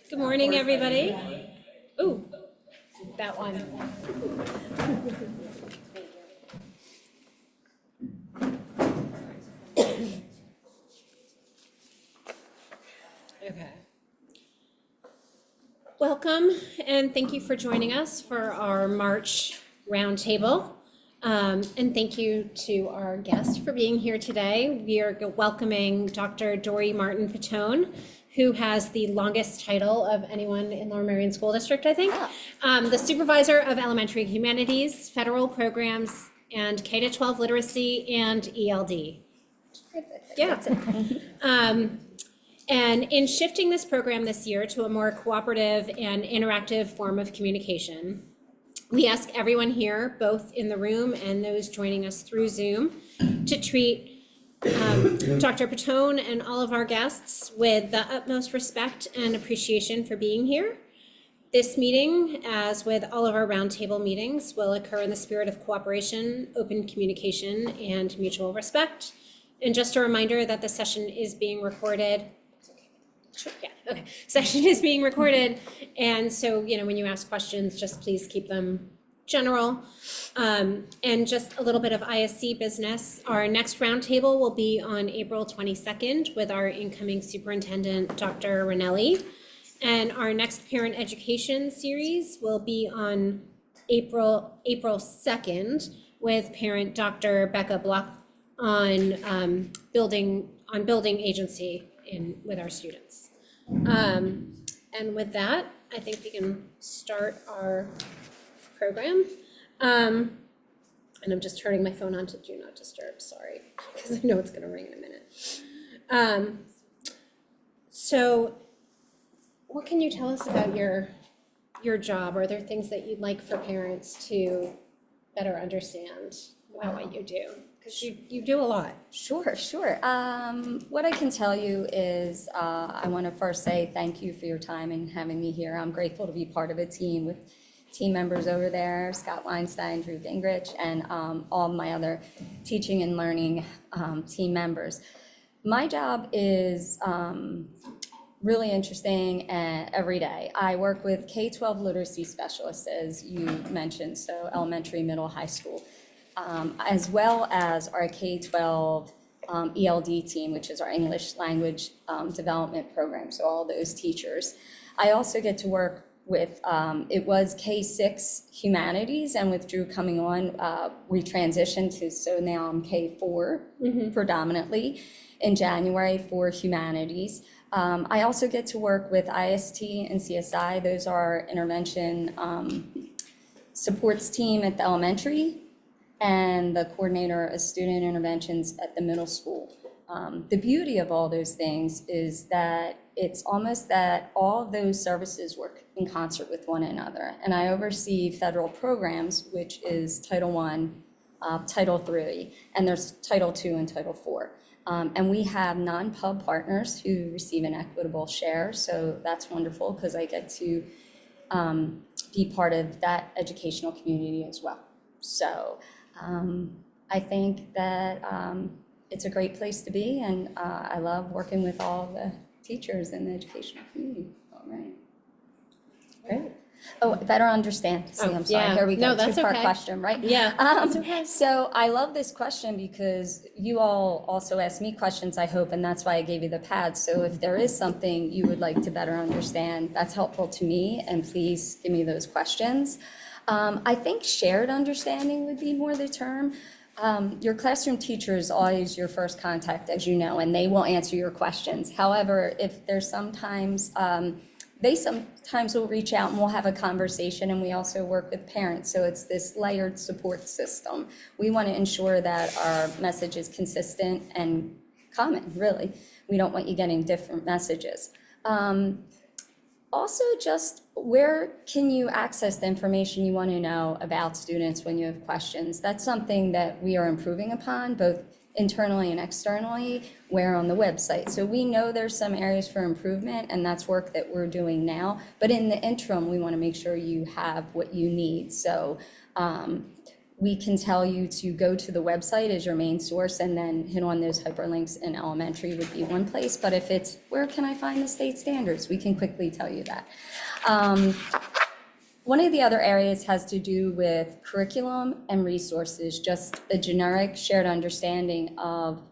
Good morning, everybody. Ooh, that one. Okay. Welcome, and thank you for joining us for our March roundtable. And thank you to our guest for being here today. We are welcoming Dr. Dorie Martin Pitone, who has the longest title of anyone in Lower Merion School District, I think. The Supervisor of Elementary Humanities, Federal Programs, and K-12 Literacy and ELD. Yeah. And in shifting this program this year to a more cooperative and interactive form of communication, we ask everyone here, both in the room and those joining us through Zoom, to treat Dr. Pitone and all of our guests with the utmost respect and appreciation for being here. This meeting, as with all of our roundtable meetings, will occur in the spirit of cooperation, open communication, and mutual respect. And just a reminder that the session is being recorded. Sure, yeah, okay. Session is being recorded, and so, when you ask questions, just please keep them general. And just a little bit of ISC business. Our next roundtable will be on April 22nd with our incoming superintendent, Dr. Ranelli. And our next parent education series will be on April 2nd with parent Dr. Becca Block on building agency with our students. And with that, I think we can start our program. And I'm just turning my phone on to do not disturb, sorry, because I know it's gonna ring in a minute. So what can you tell us about your job? Are there things that you'd like for parents to better understand about what you do? Because you do a lot. Sure. What I can tell you is I want to first say thank you for your time and having me here. I'm grateful to be part of a team with team members over there, Scott Weinstein, Drew Gingrich, and all my other teaching and learning team members. My job is really interesting every day. I work with K-12 literacy specialists, as you mentioned, so elementary, middle, high school. As well as our K-12 ELD team, which is our English language development program, so all those teachers. I also get to work with, it was K-6 Humanities, and with Drew coming on, we transitioned to, so now I'm K-4 predominantly in January for Humanities. I also get to work with IST and CSI. Those are intervention supports team at the elementary, and the coordinator of student interventions at the middle school. The beauty of all those things is that it's almost that all of those services work in concert with one another. And I oversee federal programs, which is Title I, Title III, and there's Title II and Title IV. And we have non-pub partners who receive an equitable share, so that's wonderful because I get to be part of that educational community as well. So I think that it's a great place to be, and I love working with all the teachers in the educational community. All right. Great. Oh, better understand. See, I'm sorry. Yeah. Here we go. No, that's Two-part okay. question, right? Yeah, that's okay. So I love this question because you all also asked me questions, I hope, and that's why I gave you the pad. So if there is something you would like to better understand, that's helpful to me, and please give me those questions. I think shared understanding would be more the term. Your classroom teacher is always your first contact, as you know, and they will answer your questions. However, if there's sometimes, they sometimes will reach out and we'll have a conversation, and we also work with parents. So it's this layered support system. We want to ensure that our message is consistent and common, really. We don't want you getting different messages. Also, just where can you access the information you want to know about students when you have questions? That's something that we are improving upon, both internally and externally, where on the website. So we know there's some areas for improvement, and that's work that we're doing now. But in the interim, we want to make sure you have what you need. So we can tell you to go to the website as your main source and then hit on those hyperlinks in elementary would be one place. But if it's, where can I find the state standards? We can quickly tell you that. One of the other areas has to do with curriculum and resources, just a generic shared understanding of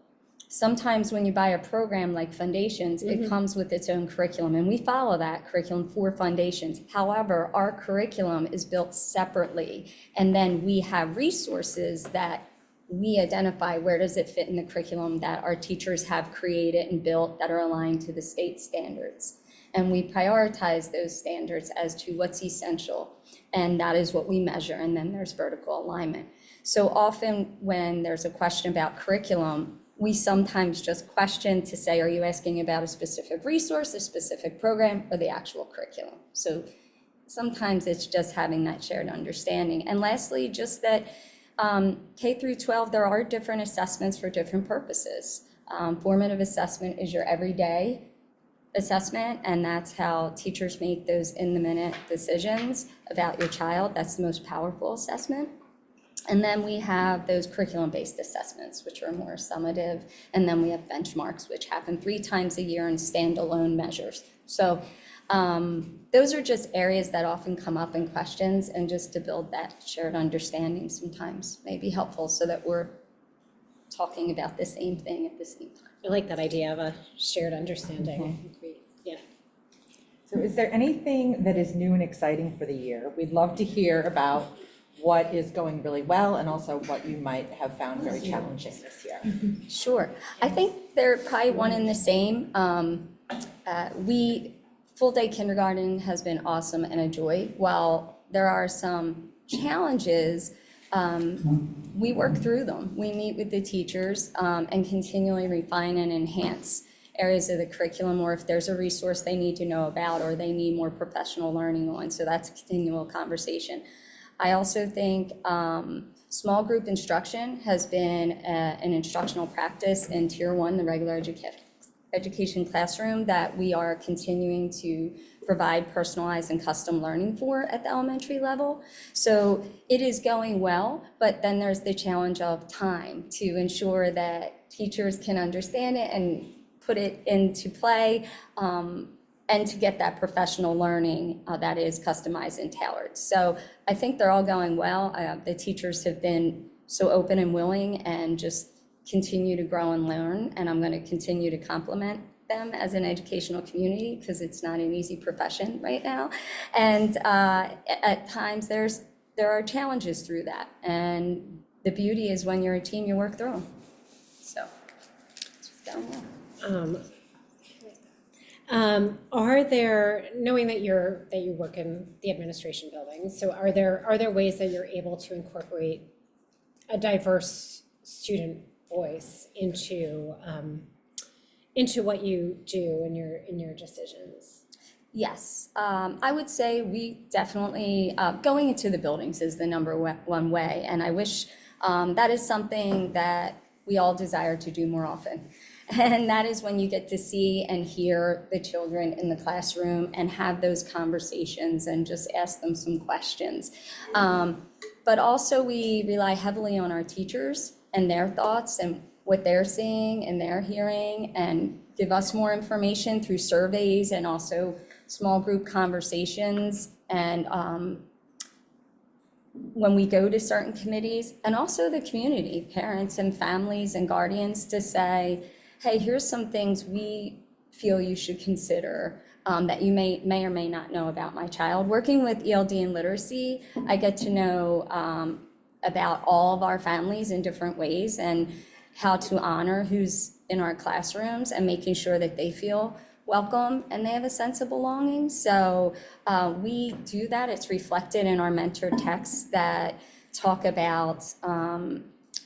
sometimes when you buy a program like Foundations, it comes with its own curriculum, and we follow that curriculum for Foundations. However, our curriculum is built separately, and then we have resources that we identify where does it fit in the curriculum that our teachers have created and built that are aligned to the state standards. And we prioritize those standards as to what's essential, and that is what we measure, and then there's vertical alignment. So often when there's a question about curriculum, we sometimes just question to say, are you asking about a specific resource, a specific program, or the actual curriculum? So sometimes it's just having that shared understanding. And lastly, just that K through 12, there are different assessments for different purposes. Formative assessment is your everyday assessment, and that's how teachers make those in-the-minute decisions about your child. That's the most powerful assessment. And then we have those curriculum-based assessments, which are more summative. And then we have benchmarks, which happen 3 times a year in standalone measures. So those are just areas that often come up in questions, and just to build that shared understanding sometimes may be helpful so that we're talking about the same thing at the same time. I like that idea of a shared understanding. Yeah. So is there anything that is new and exciting for the year? We'd love to hear about what is going really well and also what you might have found very challenging this year. Sure. I think they're probably one and the same. Full-day kindergarten has been awesome and a joy. While there are some challenges, we work through them. We meet with the teachers and continually refine and enhance areas of the curriculum, or if there's a resource they need to know about or they need more professional learning on. So that's a continual conversation. I also think small group instruction has been an instructional practice in Tier 1, the regular education classroom, that we are continuing to provide personalized and custom learning for at the elementary level. So it is going well, but then there's the challenge of time to ensure that teachers can understand it and put it into play, and to get that professional learning that is customized and tailored. So I think they're all going well. The teachers have been so open and willing and just continue to grow and learn, and I'm going to continue to compliment them as an educational community because it's not an easy profession right now. And at times there are challenges through that, and the beauty is when you're a team, you work through them. So it's just going well. Are there, knowing that you work in the administration building, so are there ways that you're able to incorporate a diverse student voice into what you do in your decisions? Yes, I would say we definitely, going into the buildings is the number one way, and I wish that is something that we all desire to do more often. And that is when you get to see and hear the children in the classroom and have those conversations and just ask them some questions. But also we rely heavily on our teachers and their thoughts and what they're seeing and they're hearing, and give us more information through surveys and also small group conversations. And when we go to certain committees, and also the community, parents and families and guardians, to say, hey, here's some things we feel you should consider that you may or may not know about my child. Working with ELD and literacy, I get to know about all of our families in different ways and how to honor who's in our classrooms and making sure that they feel welcome and they have a sense of belonging. So we do that. It's reflected in our mentor texts that talk about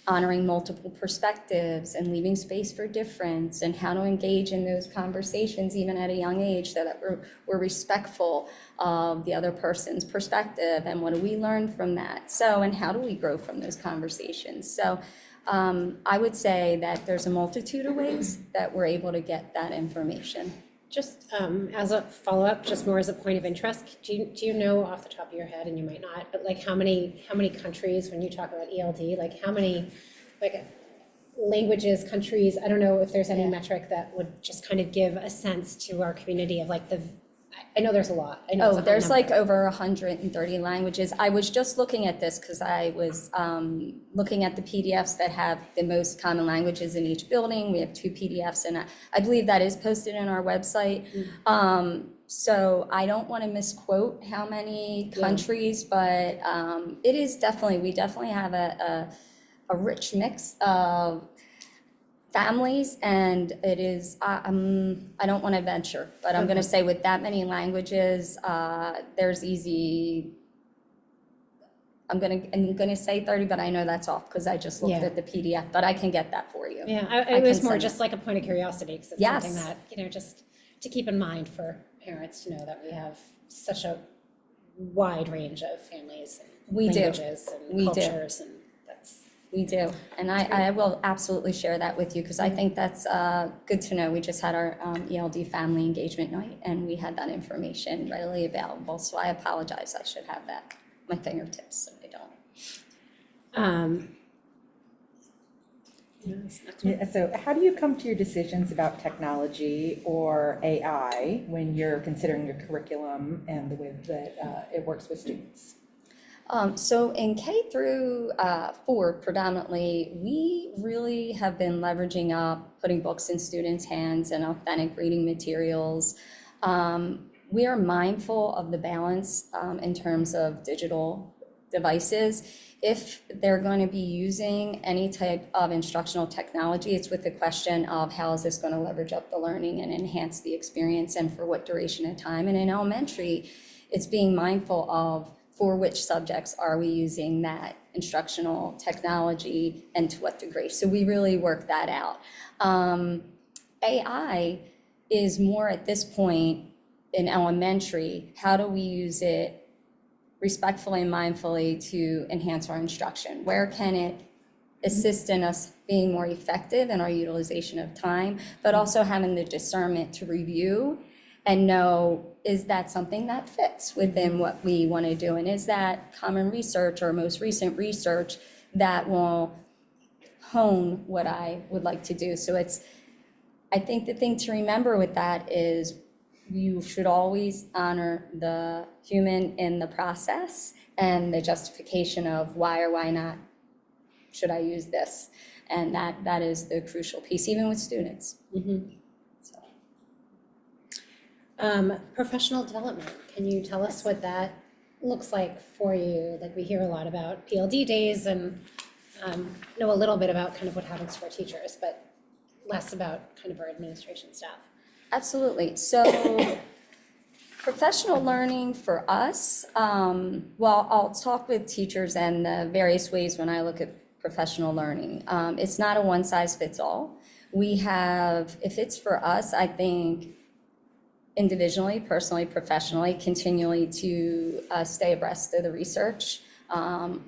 honoring multiple perspectives and leaving space for difference, and how to engage in those conversations even at a young age so that we're respectful of the other person's perspective, and what do we learn from that. So, and how do we grow from those conversations? So I would say that there's a multitude of ways that we're able to get that information. Just as a follow-up, just more as a point of interest, do you know off the top of your head, and you might not, but like how many countries, when you talk about ELD, like how many like languages, countries, I don't know if there's any Yeah. metric that would just kind of give a sense to our community of like I know there's a lot. I know it's a high There's like number. over 130 languages. I was just looking at this because I was looking at the PDFs that have the most common languages in each building. We have 2 PDFs, and I believe that is posted on our website. So I don't want to misquote how many countries, but it is definitely, we definitely have a rich mix of families, and it is, I don't want to venture, but I'm going to say with that many languages, there's easy, I'm going to say 30, but I know that's off because I just looked Yeah. at the PDF, but I can get that for you. Yeah, I it was can more send just like a point of curiosity, because it's Yes. something that, you know, just to keep in mind for parents to know that we have such a wide range of families and We do. languages and We do. cultures, and that's, We do, and I will absolutely share that with you because I think that's good to know. We just had our ELD family engagement night, and we had that information readily available, so I apologize, I should have that at my fingertips, and I don't. Yeah, so how do you come to your decisions about technology or AI when you're considering your curriculum and the way that it works with students? So in K through 4 predominantly, we really have been leveraging up, putting books in students' hands and authentic reading materials. We are mindful of the balance in terms of digital devices. If they're going to be using any type of instructional technology, it's with the question of how is this going to leverage up the learning and enhance the experience, and for what duration of time. And in elementary, it's being mindful of for which subjects are we using that instructional technology and to what degree. So we really work that out. AI is more at this point in elementary, how do we use it respectfully and mindfully to enhance our instruction? Where can it assist in us being more effective in our utilization of time, but also having the discernment to review and know, is that something that fits within what we want to do? And is that common research or most recent research that will hone what I would like to do? So I think the thing to remember with that is you should always honor the human in the process and the justification of why or why not should I use this. And that is the crucial piece, even with students. professional development, can you tell us what that looks like for you? Like we hear a lot about PLD days and know a little bit about kind of what happens for teachers, but less about kind of our administration staff. Absolutely. So professional learning for us, well, I'll talk with teachers and the various ways when I look at professional learning. It's not a one size fits all. We have, if it's for us, I think individually, personally, professionally, continually to stay abreast of the research,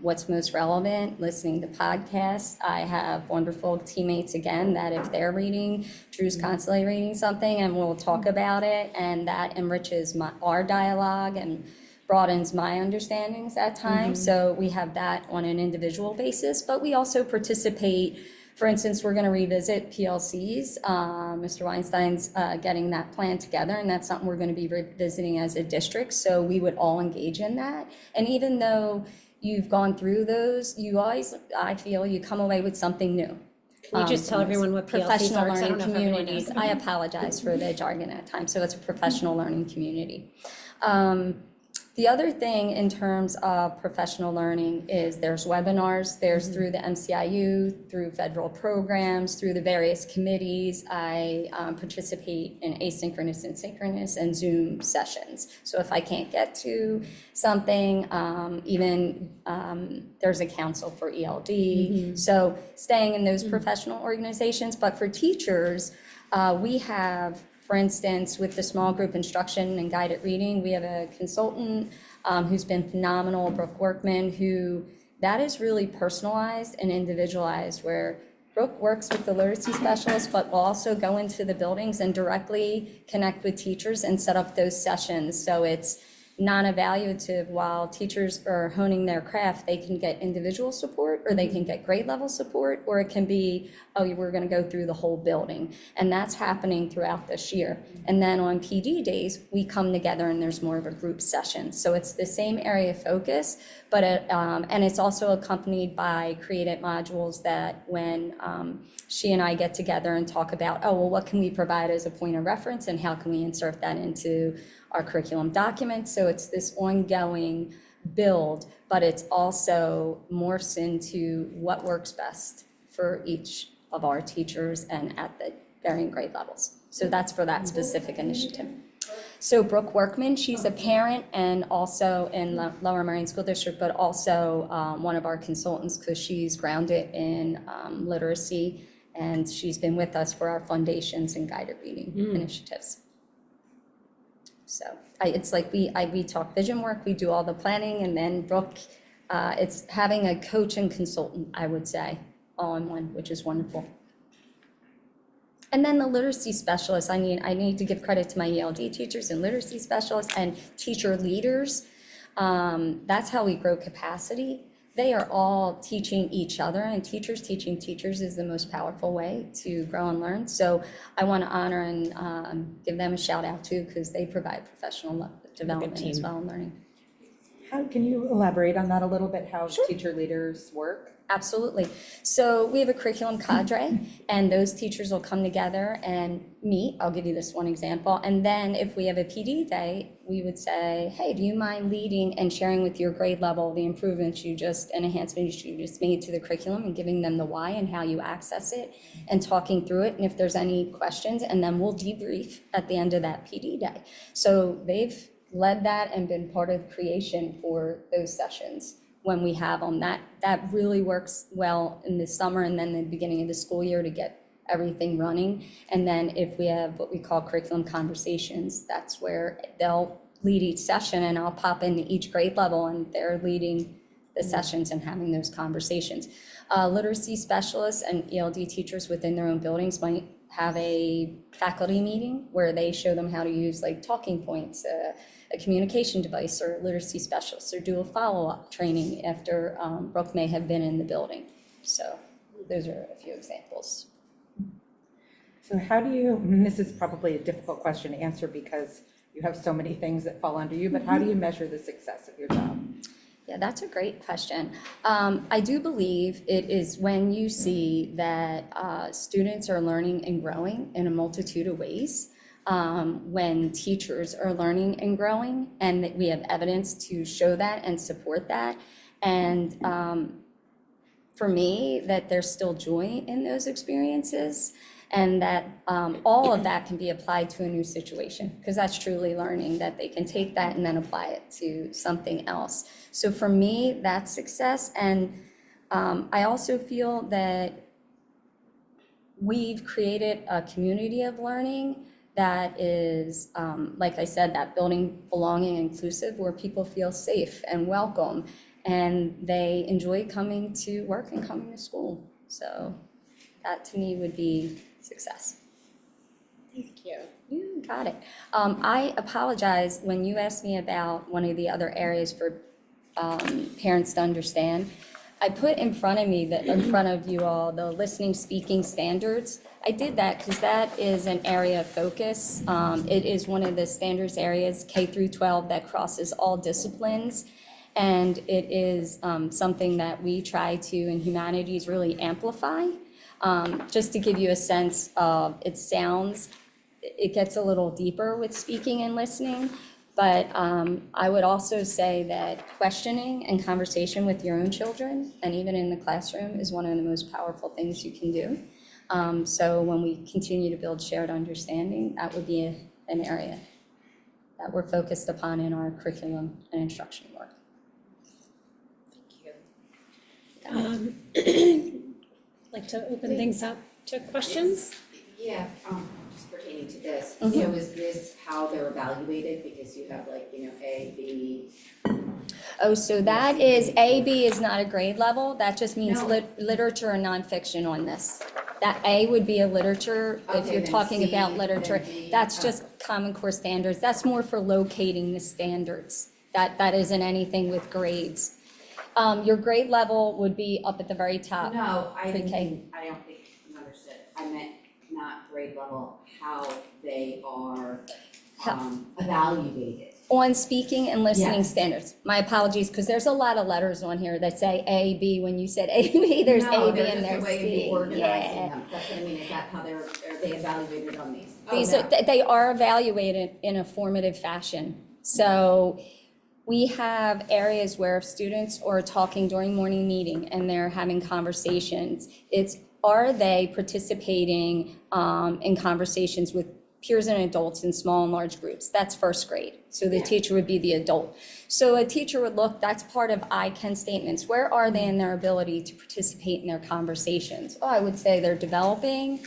what's most relevant, listening to podcasts. I have wonderful teammates, again, that if they're reading, Drew's constantly reading something and we'll talk about it, and that enriches our dialogue and broadens my understandings at times. So we have that on an individual basis, but we also participate. For instance, we're going to revisit PLCs. Mr. Weinstein's getting that plan together, and that's something we're going to be revisiting as a district. So we would all engage in that. And even though you've gone through those, you always, I feel, you come away with something new. Can you just tell everyone what PLCs Professional are? 'Cause I learning don't know if everyone communities. knows. I apologize for the jargon at times. So it's a professional learning community. The other thing in terms of professional learning is there's webinars, there's through the MCIU, through federal programs, through the various committees. I participate in asynchronous and synchronous and Zoom sessions. So if I can't get to something, even there's a council for ELD. So staying in those professional organizations. But for teachers, we have, for instance, with the small group instruction and guided reading, we have a consultant who's been phenomenal, Brooke Workman, who that is really personalized and individualized, where Brooke works with the literacy specialists, but will also go into the buildings and directly connect with teachers and set up those sessions. So it's non-evaluative. While teachers are honing their craft, they can get individual support, or they can get grade level support, or it can be, oh, we're going to go through the whole building. And that's happening throughout this year. And then on PD days, we come together and there's more of a group session. So it's the same area of focus, but and it's also accompanied by created modules that when she and I get together and talk about, oh, well, what can we provide as a point of reference and how can we insert that into our curriculum documents? So it's this ongoing build, but it's also morphs into what works best for each of our teachers and at the varying grade levels. So that's for that specific initiative. So Brooke Workman, she's a parent and also in Lower Merion School District, but also one of our consultants because she's grounded in literacy, and she's been with us for our foundations and guided reading initiatives. So it's like we talk vision work, we do all the planning, and then Brooke, it's having a coach and consultant, I would say, all in one, which is wonderful. And then the literacy specialists, I need to give credit to my ELD teachers and literacy specialists and teacher leaders. That's how we grow capacity. They are all teaching each other, and teachers teaching teachers is the most powerful way to grow and learn. So I want to honor and give them a shout out too, because they provide professional development as well and learning. How can you elaborate on that a little bit, how teacher leaders work? Absolutely. So we have a curriculum cadre, and those teachers will come together and meet. I'll give you this one example. And then if we have a PD day, we would say, hey, do you mind leading and sharing with your grade level the improvements and enhancements you just made to the curriculum, and giving them the why and how you access it and talking through it. And if there's any questions, and then we'll debrief at the end of that PD day. So they've led that and been part of the creation for those sessions. When we have them, that really works well in the summer and then the beginning of the school year to get everything running. And then if we have what we call curriculum conversations, that's where they'll lead each session, and I'll pop into each grade level and they're leading the sessions and having those conversations. Literacy specialists and ELD teachers within their own buildings might have a faculty meeting where they show them how to use like talking points, a communication device, or literacy specialists, or do a follow-up training after Brooke may have been in the building. So those are a few examples. So how do you, and this is probably a difficult question to answer because you have so many things that fall under you, but how do you measure the success of your job? Yeah, that's a great question. I do believe it is when you see that students are learning and growing in a multitude of ways. When teachers are learning and growing, and that we have evidence to show that and support that. And for me, that there's still joy in those experiences, and that all of that can be applied to a new situation, because that's truly learning, that they can take that and then apply it to something else. So for me, that's success. And I also feel that we've created a community of learning that is, like I said, that building belonging and inclusive, where people feel safe and welcome, and they enjoy coming to work and coming to school. So that to me would be success. Thank you. You got it. I apologize, when you asked me about one of the other areas for parents to understand, I put in front of me, in front of you all, the listening, speaking standards. I did that because that is an area of focus. It is one of the standards areas, K through 12, that crosses all disciplines. And it is something that we try to, in Humanities, really amplify. Just to give you a sense of, it gets a little deeper with speaking and listening. But I would also say that questioning and conversation with your own children, and even in the classroom, is one of the most powerful things you can do. So when we continue to build shared understanding, that would be an area that we're focused upon in our curriculum and instruction work. Thank you. Like to open things up to questions? Yeah, just pertaining to this, Mhm. is this how they're evaluated? Because you have A, B. Oh, so that is, A, B is not a grade level, that just means No. literature and nonfiction on this. That A would be a literature, if Okay, you're then talking C, about literature, then D, that's just Common Core standards, that's more for locating the standards. That isn't anything with grades. Your grade level would be up at the very top. No, I Pre-K. don't think you understood. I meant not grade level, how they are evaluated. On speaking and listening Yes. standards. My apologies, because there's a lot of letters on here that say A, B. When you said A, B, there's A, B, and there's No, they're just the way C. you organizing Yeah. them. That's what I mean, is that how are they evaluated on these? These are, they are evaluated in a formative fashion. So we have areas where if students are talking during morning meeting and they're having conversations, it's, are they participating in conversations with peers and adults in small and large groups? That's first grade. So the teacher would be the adult. So a teacher would look, that's part of I can statements. Where are they in their ability to participate in their conversations? Oh, I would say they're developing,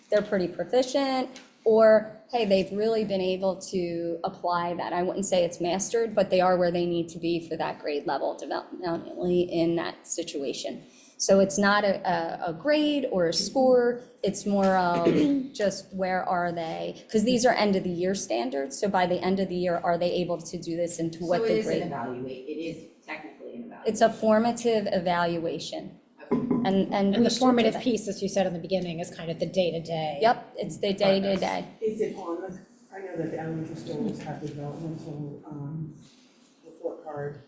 they're pretty proficient, or hey, they've really been able to apply that. I wouldn't say it's mastered, but they are where they need to be for that grade level developmentally in that situation. So it's not a grade or a score, it's more of just where are they? Because these are end of the year standards, so by the end of the year, are they able to do this into what So the it is grade? an evaluate, it is technically an evaluation. It's a formative evaluation. Okay. And And the we should do formative that. piece, as you said in the beginning, is kind of the day-to-day. Yep, it's the day-to-day. Is it on the, I know that the elementary schools have developmental, report card.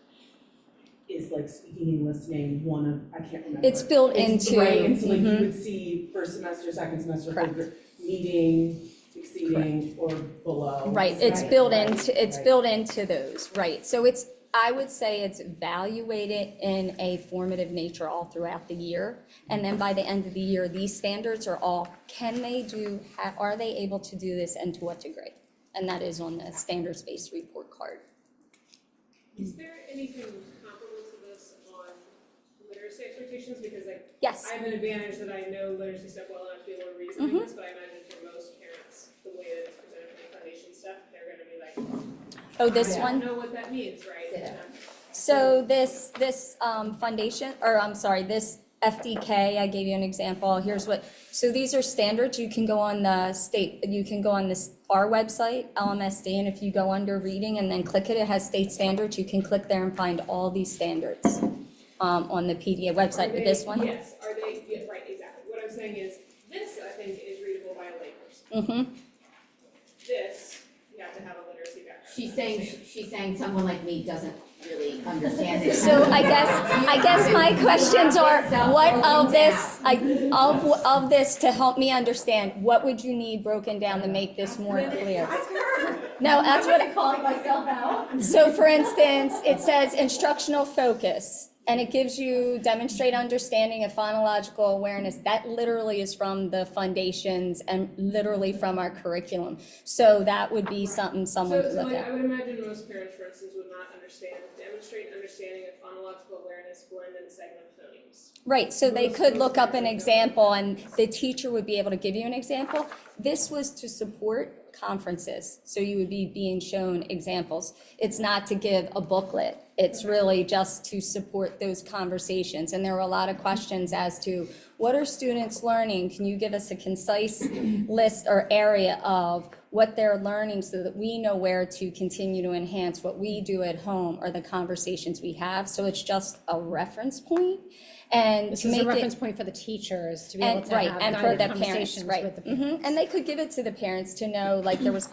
Is like speaking and listening one of, I can't remember. It's built into. Right, and so like you Mhm. would see first semester, second semester, Correct. third, meeting, exceeding, or below. Right, it's built into, it's Right. built into those, right. So it's, I would say it's evaluated in a formative nature all throughout the year. And then by the end of the year, these standards are all, can they do, are they able to do this and to what degree? And that is on the standards-based report card. Is there anything comparable to this on literacy expectations? Because like, Yes, I have an advantage that I know literacy stuff well enough to be able to read some of this, but I imagine for most parents, the way that it's presented for the foundation stuff, they're gonna be like, oh, this I one? don't know what that means, right? Yeah. So this foundation, or I'm sorry, this FDK, I gave you an example, here's what, so these are standards, you can go on the state, you can go on this, our website, LMSD, and if you go under reading and then click it, it has state standards, you can click there and find all these standards on the PDA website, Are they- this one. Yes, are they, yeah, right, exactly. What I'm saying is, this, I think, is readable by a layperson. Mm-hmm, This, you have to have a literacy background. She's saying someone like me doesn't really understand it. so I guess my questions are, what of this, of this to help me understand, what would you need broken down to make this more clear? No, that's what, calling myself out. so for instance, it says instructional focus, and it gives you demonstrate understanding of phonological awareness. That literally is from the foundations and literally from our curriculum. So that would be something someone could So look like, I at. would imagine most parents, for instance, would not demonstrate understanding of phonological awareness, blend and segment phonemes. Right, so they could Most look up an parents example and the teacher would be able to give you an example. This was to support conferences, so you would be being shown examples. It's not to give a booklet, it's really just to support those conversations. And there were a lot of questions as to what are students learning? Can you give us a concise list or area of what they're learning so that we know where to continue to enhance what we do at home or the conversations we have? So it's just a reference point. And This to is a make reference it, point for the teachers to be able and to right, have and for guided the parents, conversations right. with the Mhm. parents. And they could give it to the parents to know, like there was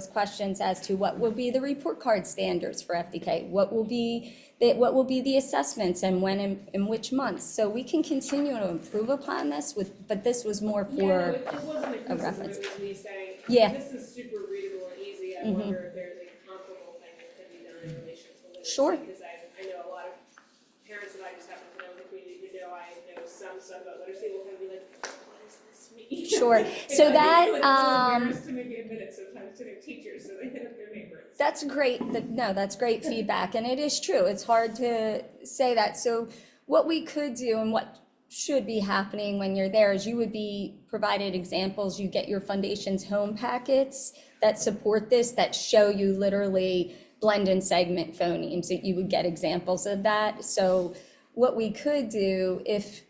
questions as to what will be the report card standards for FDK, what will be the assessments and when and in which months. So we can continue to improve upon this but this was more Yeah, no, for, it wasn't a criticism, reference. it was me saying, Yeah. this is super readable and easy, I Mhm. wonder if there's a comparable thing that could be done in relation to literacy. Sure. Because I know a lot of parents that I just happen to know in the community who know I know some stuff about literacy will kind of be like, what does this mean? Sure. And So I think that, they're, like, a little embarrassed to maybe admit it sometimes to their teachers, so they hit up their neighbors. that's great, that's great feedback, and it is true, it's hard to say that. So what we could do and what should be happening when you're there is you would be provided examples, you get your foundation's home packets that support this, that show you literally blend and segment phonemes, that you would get examples of that. So what we could do, if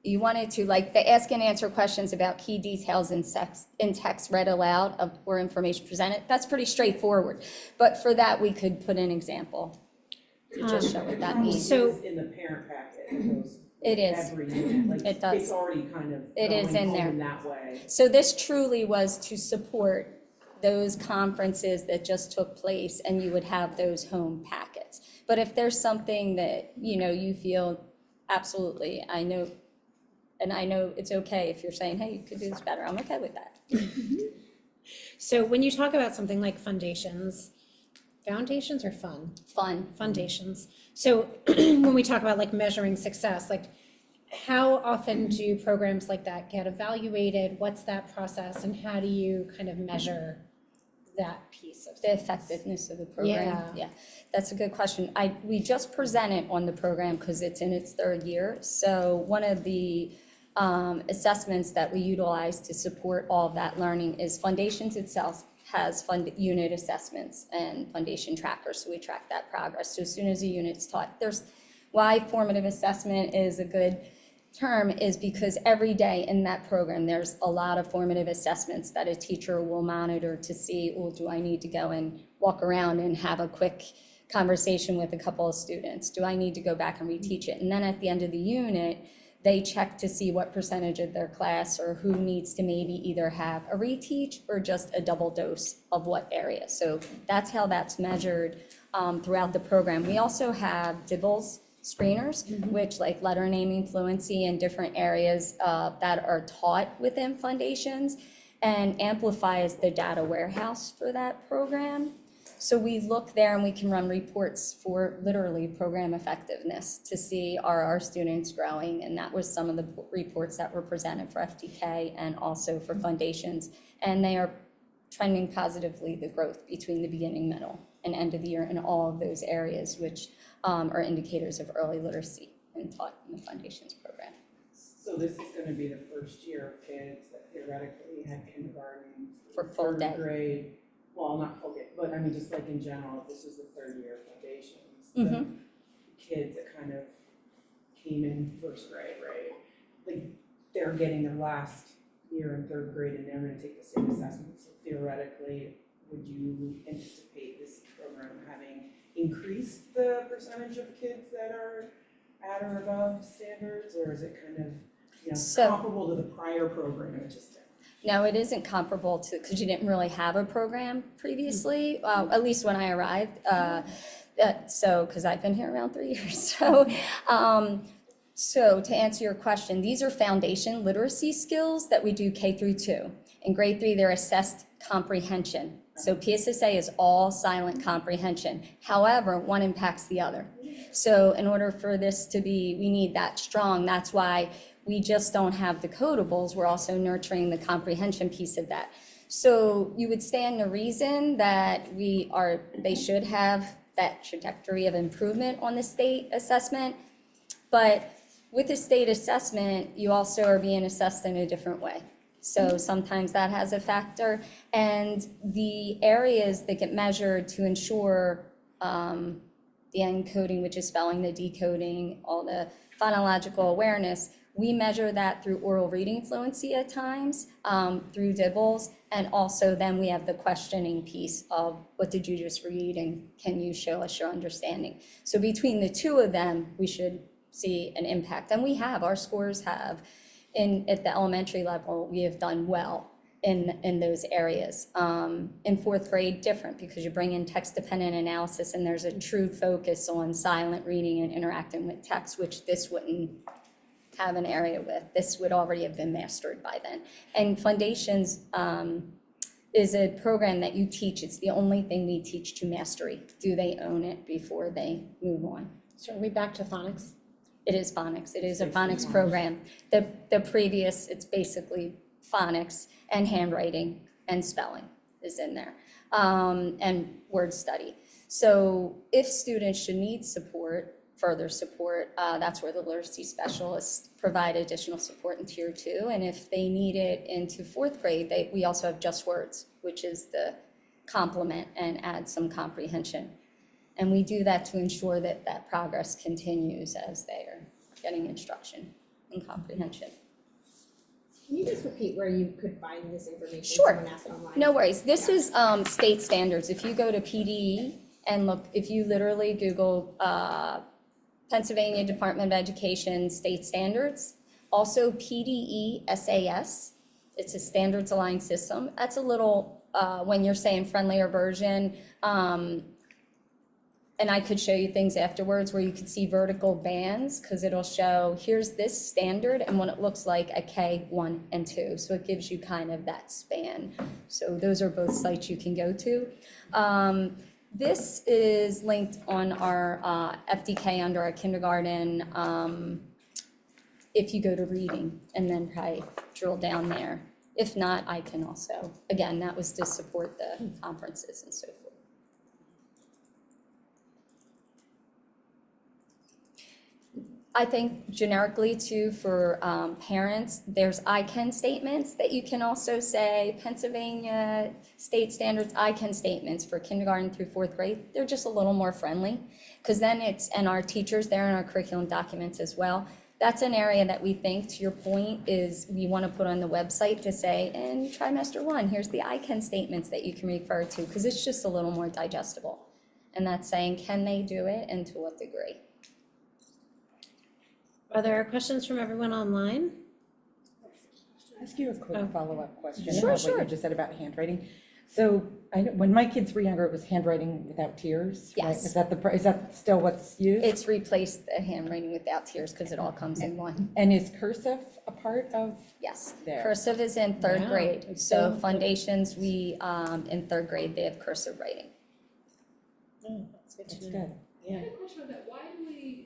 you wanted to, like the ask and answer questions about key details in text read aloud or information presented, that's pretty straightforward. But for that, we could put an example to just show what that means. So- It is in the parent packet, it goes It is. every unit, like, It does. it's already kind of It is going in home there. in that way. So this truly was to support those conferences that just took place, and you would have those home packets. But if there's something that, you feel, absolutely, I know it's okay if you're saying, hey, you could do this better, I'm okay with that. So when you talk about something like foundations are fun. Fun. Foundations. So when we talk about like measuring success, like how often do programs like that get evaluated? What's that process, and how do you kind of measure that piece of The effectiveness of the program. Yeah. That's a good question. We just presented on the program because it's in its third year. So one of the assessments that we utilize to support all of that learning is Foundations itself has unit assessments and foundation trackers, so we track that progress. So as soon as a unit's taught, why formative assessment is a good term is because every day in that program, there's a lot of formative assessments that a teacher will monitor to see, well, do I need to go and walk around and have a quick conversation with a couple of students? Do I need to go back and reteach it? And then at the end of the unit, they check to see what percentage of their class or who needs to maybe either have a reteach or just a double dose of what area. So that's how that's measured throughout the program. We also have DIBELS screeners, which like letter naming fluency in different areas that are taught within Foundations, and Amplify is the data warehouse for that program. So we look there and we can run reports for literally program effectiveness to see, are our students growing? And that was some of the reports that were presented for FTK and also for Foundations. And they are trending positively, the growth between the beginning, middle, and end of the year in all of those areas, which are indicators of early literacy and taught in the Foundations program. So this is gonna be the first year of kids that theoretically had kindergarten. For full day. Third grade, well, not full day, but I mean, just like in general, this is the third year of Foundations. Mhm. The kids that kind of came in first grade, right? Like, they're getting their last year in third grade and they're gonna take the same assessment. So theoretically, would you anticipate this program having increased the percentage of kids that are at or above standards? Or is it kind of, So- comparable to the prior program, it just different? No, it isn't comparable to, because you didn't really have a program previously, at least when I arrived. Because I've been here around 3 years. So to answer your question, these are foundation literacy skills that we do K through 2. In grade 3, they're assessed comprehension. So PSSA is all silent comprehension. However, one impacts the other. So in order for this to be, we need that strong. That's why we just don't have the codables. We're also nurturing the comprehension piece of that. So you would stand to reason that they should have that trajectory of improvement on the state assessment. But with the state assessment, you also are being assessed in a different way. So sometimes that has a factor. And the areas that get measured to ensure the encoding, which is spelling, the decoding, all the phonological awareness, we measure that through oral reading fluency at times, through DIBELS, and also then we have the questioning piece of what did you just read and can you show us your understanding? So between the two of them, we should see an impact. And we have, our scores have, at the elementary level, we have done well in those areas. In fourth grade, different, because you bring in text-dependent analysis and there's a true focus on silent reading and interacting with text, which this wouldn't have an area with. This would already have been mastered by then. And Foundations is a program that you teach. It's the only thing we teach to mastery. Do they own it before they move on? So are we back to phonics? It is phonics. It is a phonics program. The previous, it's basically phonics and handwriting and spelling is in there, and word study. So if students should need support, further support, that's where the literacy specialists provide additional support in tier 2. And if they need it into fourth grade, we also have Just Words, which is the complement and add some comprehension. And we do that to ensure that that progress continues as they are getting instruction and comprehension. Can you just repeat where you could find this information? Sure. Someone asked online. No worries. This is state standards. If you go to PDE and look, if you literally Google Pennsylvania Department of Education state standards, also PDE SAS, it's a standards aligned system. That's a little, when you're saying friendlier version, and I could show you things afterwards where you could see vertical bands, because it'll show, here's this standard and what it looks like at K1 and 2. So it gives you kind of that span. So those are both sites you can go to. This is linked on our FDK under our kindergarten, if you go to reading and then probably drill down there. If not, I can also, again, that was to support the conferences and so forth. I think generically too for parents, there's I can statements that you can also say, Pennsylvania state standards I can statements for kindergarten through 4th grade. They're just a little more friendly, because then it's, and our teachers, they're in our curriculum documents as well. That's an area that we think, to your point, is we want to put on the website to say, in trimester 1, here's the I can statements that you can refer to, because it's just a little more digestible. And that's saying, can they do it and to what degree? Are there questions from everyone online? Can I ask you a quick follow-up question Sure, about what sure. you just said about handwriting? So I know, when my kids were younger, it was handwriting without tears, right? Yes. Is that still what's used? It's replaced the handwriting without tears because it all comes in one. And is cursive a part of? Yes. There. Cursive is in 3rd Yeah, grade. it's So so- foundations, we, in 3rd grade, they have cursive writing. That's good That's to know. good. I had a question about that. Why do we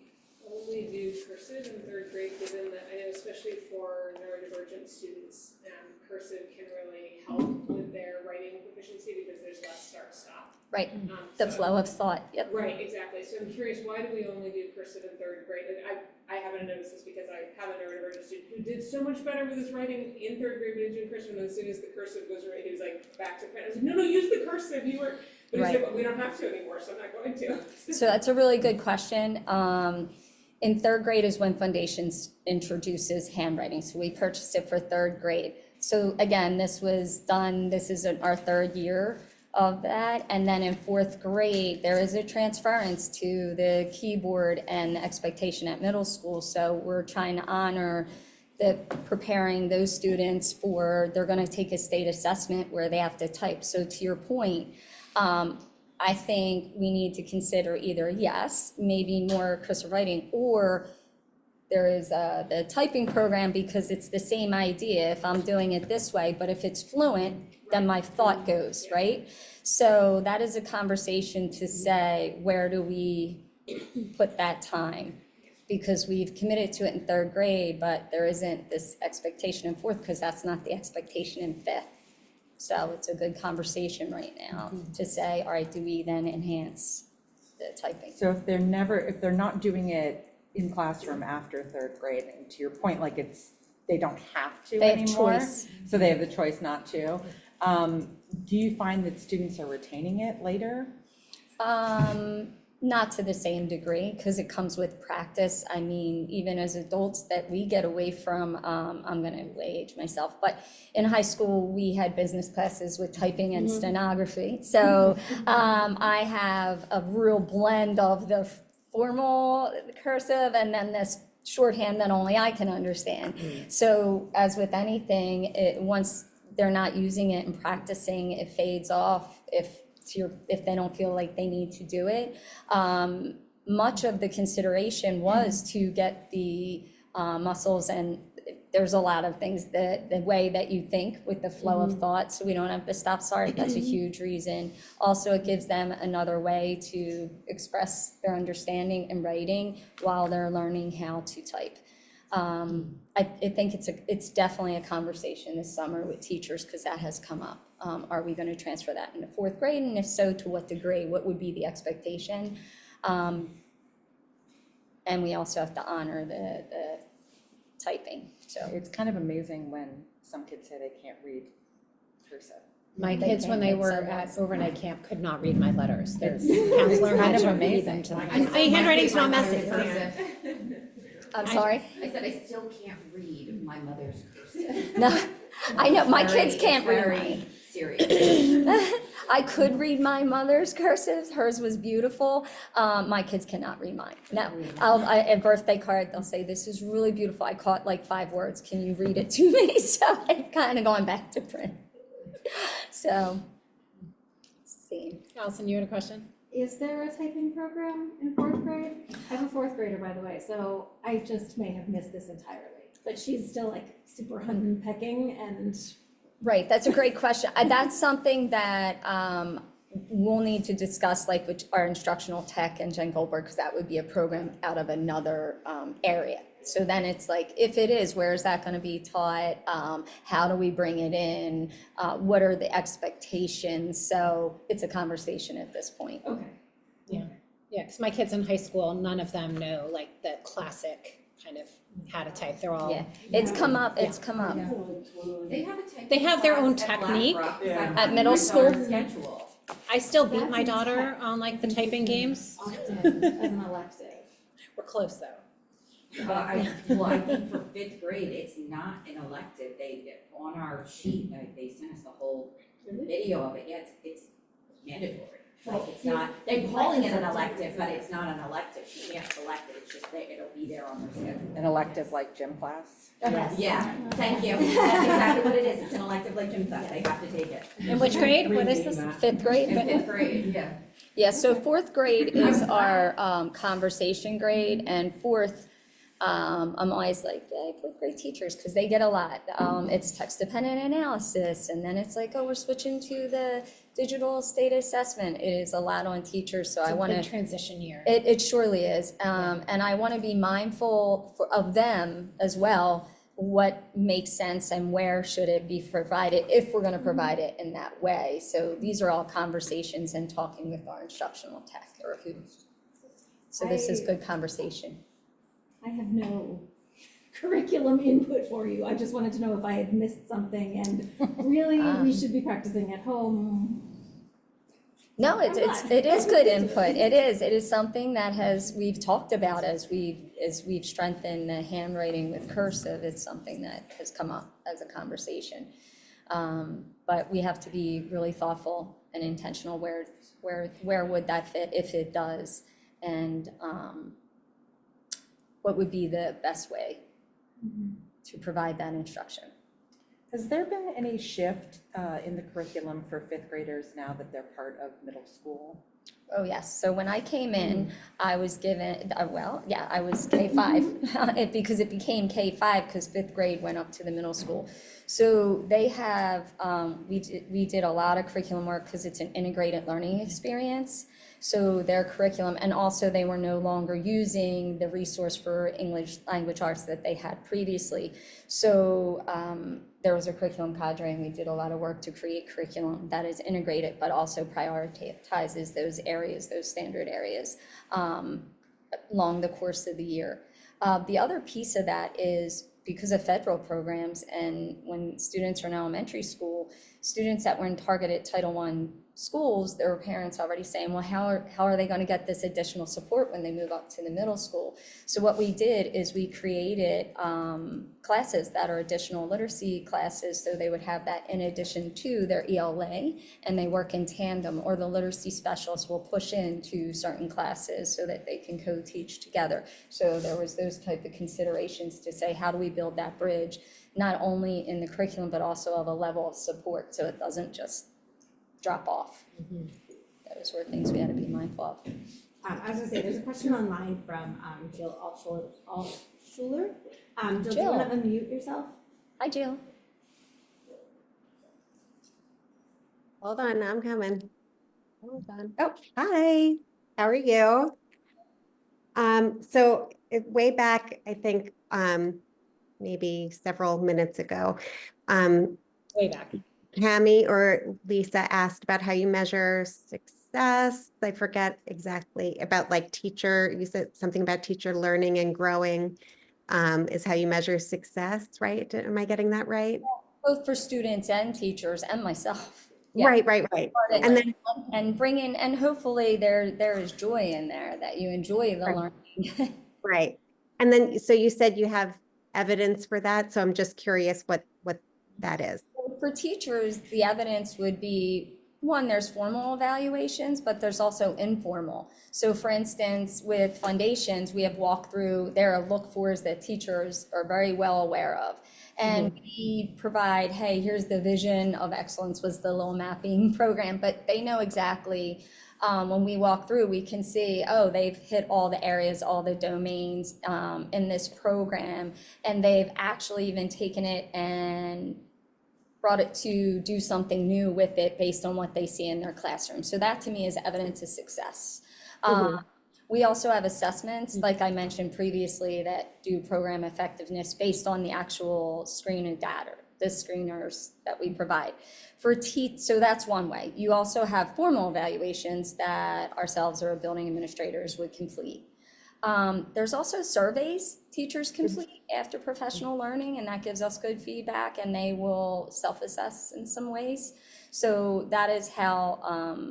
only do cursive in 3rd grade, given that I know especially for neurodivergent students, cursive can really help with their writing proficiency because there's less start-stop. Right. The So- flow of thought. Yep. Right, exactly. So I'm curious, why do we only do cursive in 3rd grade? And I haven't noticed this because I have a neurodivergent student who did so much better with his writing in 3rd grade, but he was doing cursive, and as soon as the cursive was right, he was like back to print. I was like, no, use the cursive. You were, but he said, well, we don't have to anymore, so I'm not going to. So that's a really good question. In 3rd grade is when Foundations introduces handwriting. So we purchased it for 3rd grade. So again, this was done, this is our 3rd year of that. And then in 4th grade, there is a transference to the keyboard and the expectation at middle school. So we're trying to honor the preparing those students for, they're going to take a state assessment where they have to type. So to your point, I think we need to consider either, yes, maybe more cursive writing, or there is the typing program, because it's the same idea. If I'm doing it this way, but if it's fluent, then my thought goes, right? So that is a conversation to say, where do we put that time? Because we've committed to it in 3rd grade, but there isn't this expectation in 4th, because that's not the expectation in 5th. So it's a good conversation right now to say, all right, do we then enhance the typing? So if they're not doing it in classroom after 3rd grade, and to your point, like they don't have to They have anymore. choice. So they have the choice not to. Do you find that students are retaining it later? Not to the same degree, because it comes with practice. I mean, even as adults that we get away from, I'm gonna age myself, but in high school, we had business classes with typing and stenography. So I have a real blend of the formal cursive and then this shorthand that only I can understand. So as with anything, once they're not using it and practicing, it fades off if they don't feel like they need to do it. Much of the consideration was to get the muscles, and there's a lot of things, the way that you think with the flow of thought, so we don't have to stop start. That's a huge reason. Also, it gives them another way to express their understanding in writing while they're learning how to type. I think it's definitely a conversation this summer with teachers, because that has come up. Are we going to transfer that into 4th grade? And if so, to what degree? What would be the expectation? And we also have to honor the typing. So It's kind of amazing when some kids say they can't read cursive. My They kids, when can't they get were sunrise. at overnight camp, could not read my letters. Their It's counselor kind had of to read amazing. them to them. I My handwriting's not messy. I'm sorry? I said I still can't read my mother's cursive. No, I know, my Very- kids can't it's read very mine. serious. I could read my mother's cursive, hers was beautiful. My kids cannot read mine. No, a birthday card, they'll say, this is really beautiful. I caught like 5 words. Can you read it to me? So I've kind of gone back to print. So, let's see. Allison, you had a question? Is there a typing program in 4th grade? I have a 4th grader, by the way, so I just may have missed this entirely. But she's still like super henpecking and Right, that's a great question. That's something that we'll need to discuss, like with our instructional tech and Jen Goldberg, because that would be a program out of another area. So then it's like, if it is, where is that going to be taught? How do we bring it in? What are the expectations? So it's a conversation at this point. okay. Yeah, because my kids in high school, none of them know like the classic kind of how to type. They're all, Yeah, it's come up, it's come up. They have a typing They have their own class at technique. Black Rock, 'cause Yeah. I'm At on middle my school? daughter's schedule. I still beat That's my daughter intense. on like the typing games. Often as an elective. We're close though. I think for 5th grade, it's not an elective, on our sheet, they sent us the whole video of it, yeah, it's mandatory. Like, it's not, they're calling it an elective, but it's not an elective, she can't select it, it's just it'll be there on their schedule. An elective like gym class. Yes. Yeah, thank you, that's exactly what it is, it's an elective like gym class, they have to take it. In which grade? What is this? 5th grade? In 5th grade, yeah. Yeah, so 4th grade is our conversation grade, and 4th, I'm always like, yeah, 4th grade teachers, because they get a lot. It's text-dependent analysis, and then it's like, oh, we're switching to the digital state assessment. It is a lot on teachers, so I want It's a to. big transition year. It surely is, and I want to be mindful of them as well, what makes sense and where should it be provided, if we're going to provide it in that way. So these are all conversations and talking with our instructional tech or who. So this is good conversation. I have no curriculum input for you. I just wanted to know if I had missed something and really we should be practicing at home. No, it is good input. It is something that we've talked about as we've strengthened the handwriting with cursive. It's something that has come up as a conversation. But we have to be really thoughtful and intentional where would that fit if it does, and what would be the best way to provide that instruction. Has there been any shift in the curriculum for 5th graders now that they're part of middle school? Oh, yes. So when I came in, I was given, I was K-5 because it became K-5 because 5th grade went up to the middle school. So they have, we did a lot of curriculum work because it's an integrated learning experience. So their curriculum, and also they were no longer using the resource for English language arts that they had previously. So there was a curriculum cadre, and we did a lot of work to create curriculum that is integrated, but also prioritizes those areas, those standard areas, along the course of the year. The other piece of that is because of federal programs, and when students are in elementary school, students that were in targeted Title I schools, their parents already saying, well, how are they going to get this additional support when they move up to the middle school? So what we did is we created classes that are additional literacy classes, so they would have that in addition to their ELA, and they work in tandem, or the literacy specialists will push into certain classes so that they can co-teach together. So there was those type of considerations to say, how do we build that bridge, not only in the curriculum, but also of a level of support, so it doesn't just drop off. Those were things we had to be mindful of. I was gonna say, there's a question online from Jill Altschuler. Jill, do you Jill. want to unmute yourself? Hi, Jill. Hold on, I'm coming. Hold on. Oh, hi. How are you? Way back, I think, maybe several minutes ago, Way back. Tammy or Lisa asked about how you measure success. I forget exactly about like teacher, you said something about teacher learning and growing, is how you measure success, right? Am I getting that right? Both for students and teachers and myself. Yeah. Right. And then, And bring in, and hopefully there is joy in there, that you enjoy the Right. learning. right. And then, so you said you have evidence for that, so I'm just curious what that is. For teachers, the evidence would be, one, there's formal evaluations, but there's also informal. So for instance, with foundations, we have walkthrough, there are look-fors that teachers are very well aware of. And we provide, hey, here's the vision of excellence, was the little mapping program, but they know exactly, when we walk through, we can see, oh, they've hit all the areas, all the domains in this program, and they've actually even taken it and brought it to do something new with it based on what they see in their classroom. So that to me is evidence of success. We also have assessments, like I mentioned previously, that do program effectiveness based on the actual screener data, the screeners that we provide. So that's one way. You also have formal evaluations that ourselves or building administrators would complete. There's also surveys teachers complete after professional learning, and that gives us good feedback, and they will self-assess in some ways. So that is how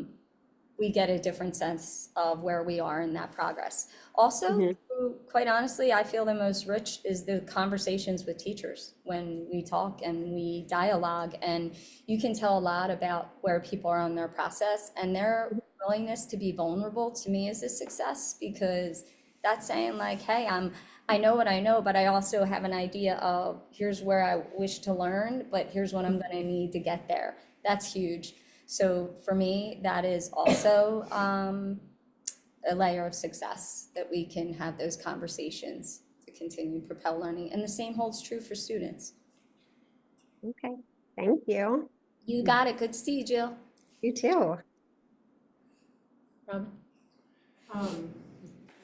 we get a different sense of where we are in that progress. Also, quite honestly, I feel the most rich is the conversations with teachers when we talk and we dialogue, and you can tell a lot about where people are on their process, and their willingness to be vulnerable to me is a success, because that's saying like, hey, I know what I know, but I also have an idea of here's where I wish to learn, but here's what I'm going to need to get there. That's huge. So for me, that is also a layer of success, that we can have those conversations to continue to propel learning. And the same holds true for students. Okay, thank you. You got it. Good to see you, Jill. You too. Rob?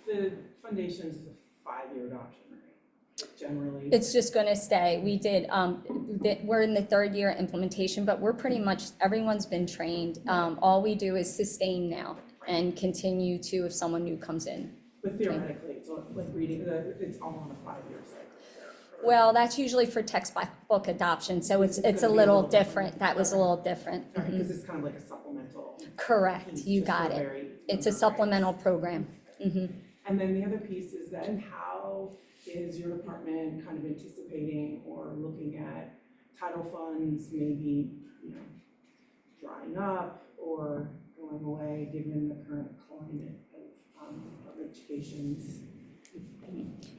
The foundations is a 5-year adoption, right? Generally. It's just going to stay. We did, we're in the 3rd year implementation, but we're pretty much, everyone's been trained. All we do is sustain now and continue to if someone new comes in. But theoretically, it's like reading, it's all on a 5-year cycle. Well, that's usually for textbook adoption, so it's a little different. That was a little different. Because it's kind of like a supplemental. Correct, piece you just for got it. very It's a younger supplemental grades. program. And then the other piece is then how is your department kind of anticipating or looking at title funds maybe, drying up or going away given the current climate of education's.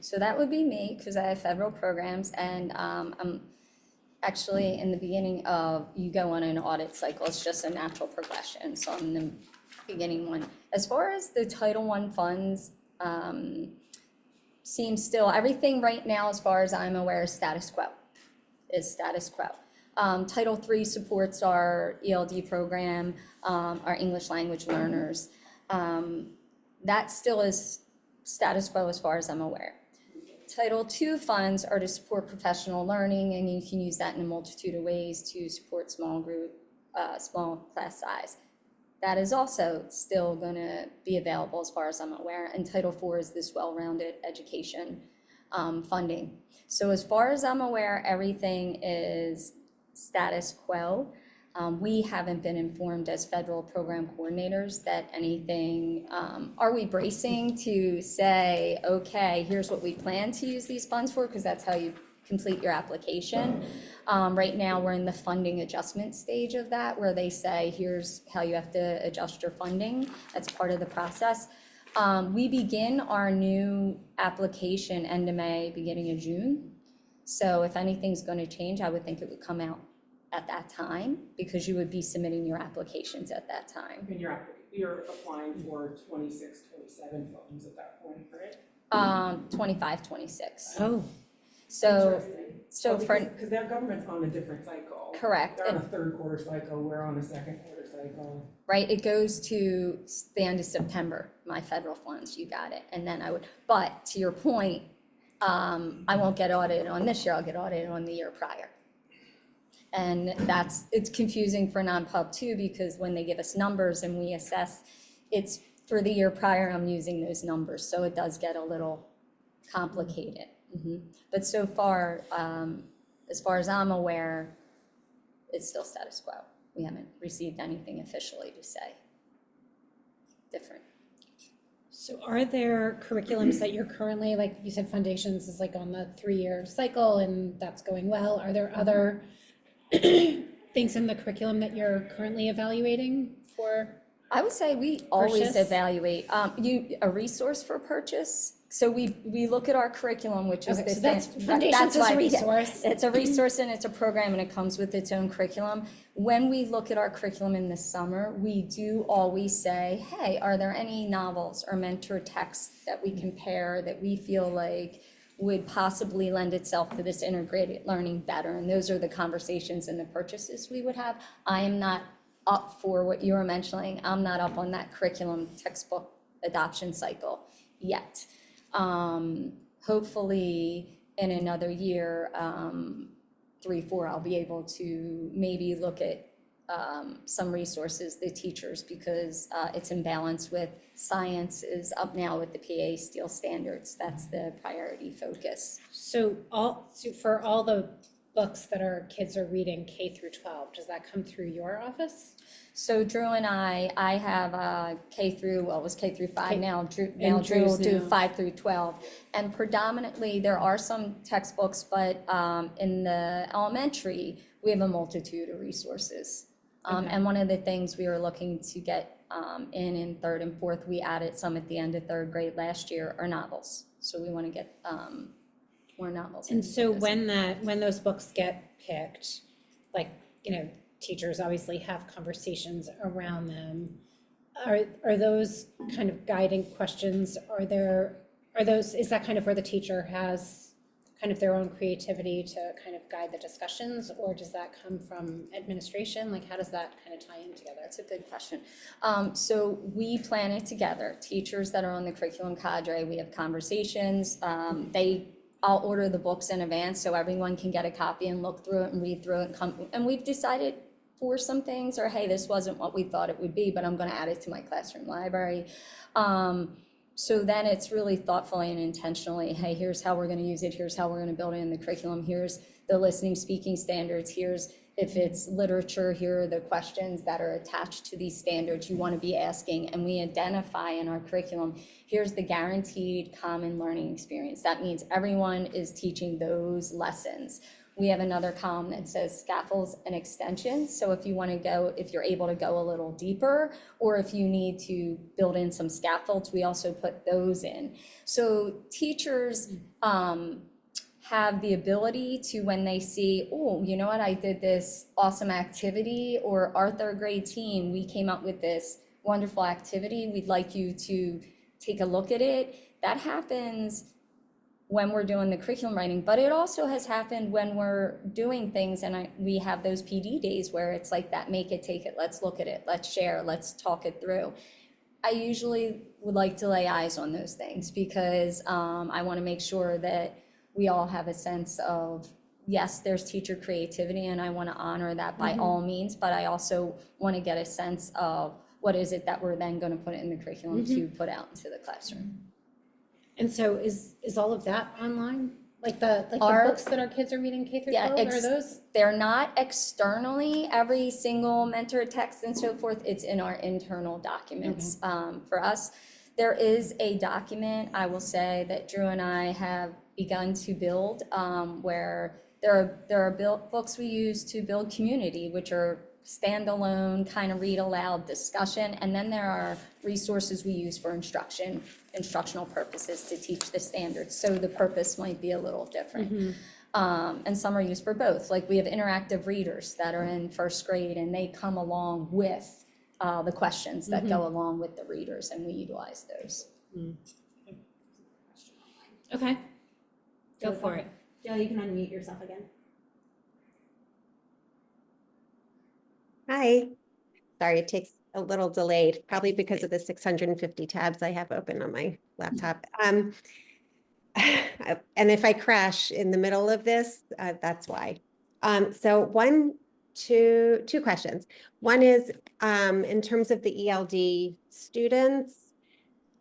So that would be me, because I have federal programs, and I'm actually in the beginning of, you go on an audit cycle, it's just a natural progression, so I'm in the beginning one. As far as the Title I funds, seems still, everything right now, as far as I'm aware, is status quo. Title III supports our ELD program, our English language learners. That still is status quo as far as I'm aware. Title II funds are to support professional learning, and you can use that in a multitude of ways to support small group, small class size. That is also still going to be available as far as I'm aware. And Title IV is this well-rounded education funding. So as far as I'm aware, everything is status quo. We haven't been informed as federal program coordinators that anything, are we bracing to say, okay, here's what we plan to use these funds for, because that's how you complete your application. Right now, we're in the funding adjustment stage of that, where they say, here's how you have to adjust your funding. That's part of the process. We begin our new application end of May, beginning of June. So if anything's going to change, I would think it would come out at that time, because you would be submitting your applications at that time. And you're applying for 26, 27 funds at that point, right? 25, 26. Oh. So for, Because their government's on a different cycle. correct. They're on a 3rd quarter cycle, we're on a 2nd quarter cycle. Right, it goes to the end of September, my federal funds, you got it. And then but to your point, I won't get audited on this year, I'll get audited on the year prior. And it's confusing for non-pub too, because when they give us numbers and we assess, it's for the year prior, I'm using those numbers. So it does get a little complicated. But so far, as far as I'm aware, it's still status quo. we haven't received anything officially to say different. So are there curriculums that you're currently, like you said, Foundations is like on the 3-year cycle and that's going well. Are there other things in the curriculum that you're currently evaluating for? I would say we always Purchase? evaluate, a resource for purchase. So we look at our curriculum, which is Okay, the. so that's, thing- Foundations is why- a yeah, resource. It's a resource and it's a program and it comes with its own curriculum. When we look at our curriculum in the summer, we do always say, hey, are there any novels or mentor texts that we compare that we feel like would possibly lend itself to this integrated learning better? And those are the conversations and the purchases we would have. I am not up for what you were mentioning. I'm not up on that curriculum textbook adoption cycle yet. Hopefully in another year, 3, 4, I'll be able to maybe look at some resources, the teachers, because it's in balance with science is up now with the PA Steel standards. That's the priority focus. So for all the books that our kids are reading K through 12, does that come through your office? So Drew and I have K through 5 now. Drew will Drew's do now. 5 through 12. And predominantly, there are some textbooks, but in the elementary, we have a multitude of resources. Okay. And one of the things we were looking to get in 3rd and 4th, we added some at the end of 3rd grade last year, are novels. So we want to get more novels. And in so with this. when those books get picked, like, teachers obviously have conversations around them. Are those kind of guiding questions? Is that kind of where the teacher has kind of their own creativity to kind of guide the discussions, or does that come from administration? Like, how does that kind of tie in together? That's a good question. So we plan it together. Teachers that are on the curriculum cadre, we have conversations. I'll order the books in advance so everyone can get a copy and look through it and read through it and we've decided for some things, or hey, this wasn't what we thought it would be, but I'm going to add it to my classroom library. So then it's really thoughtfully and intentionally, hey, here's how we're going to use it, here's how we're going to build it in the curriculum, here's the listening, speaking standards, here's if it's literature, here are the questions that are attached to these standards you want to be asking, and we identify in our curriculum, here's the guaranteed common learning experience. That means everyone is teaching those lessons. We have another column that says scaffolds and extensions. So if you're able to go a little deeper, or if you need to build in some scaffolds, we also put those in. So teachers have the ability to, when they see, oh, you know what, I did this awesome activity, or our 3rd grade team, we came up with this wonderful activity, we'd like you to take a look at it. That happens when we're doing the curriculum writing, but it also has happened when we're doing things and we have those PD days where it's like that, make it, take it, let's look at it, let's share, let's talk it through. I usually would like to lay eyes on those things because I want to make sure that we all have a sense of, yes, there's teacher creativity and I want to honor that by all means, but I also want to get a sense of what is it that we're then going to put in the curriculum to put out into the classroom. And so is all of that online? Like the Our- books that our kids are reading K through Yeah, 12, are those? They're not externally, every single mentor text and so forth, it's in our internal documents. For us, there is a document, I will say, that Drew and I have begun to build, where there are books we use to build community, which are standalone, kind of read aloud discussion, and then there are resources we use for instructional purposes to teach the standards, so the purpose might be a little different. And some are used for both, like we have interactive readers that are in 1st grade and they come along with the questions that go along with the readers, and we utilize those. Okay, go for it. Jill, you can unmute yourself again. Hi. Sorry, it takes a little delayed, probably because of the 650 tabs I have open on my laptop. And if I crash in the middle of this, that's why. So two questions. One is in terms of the ELD students,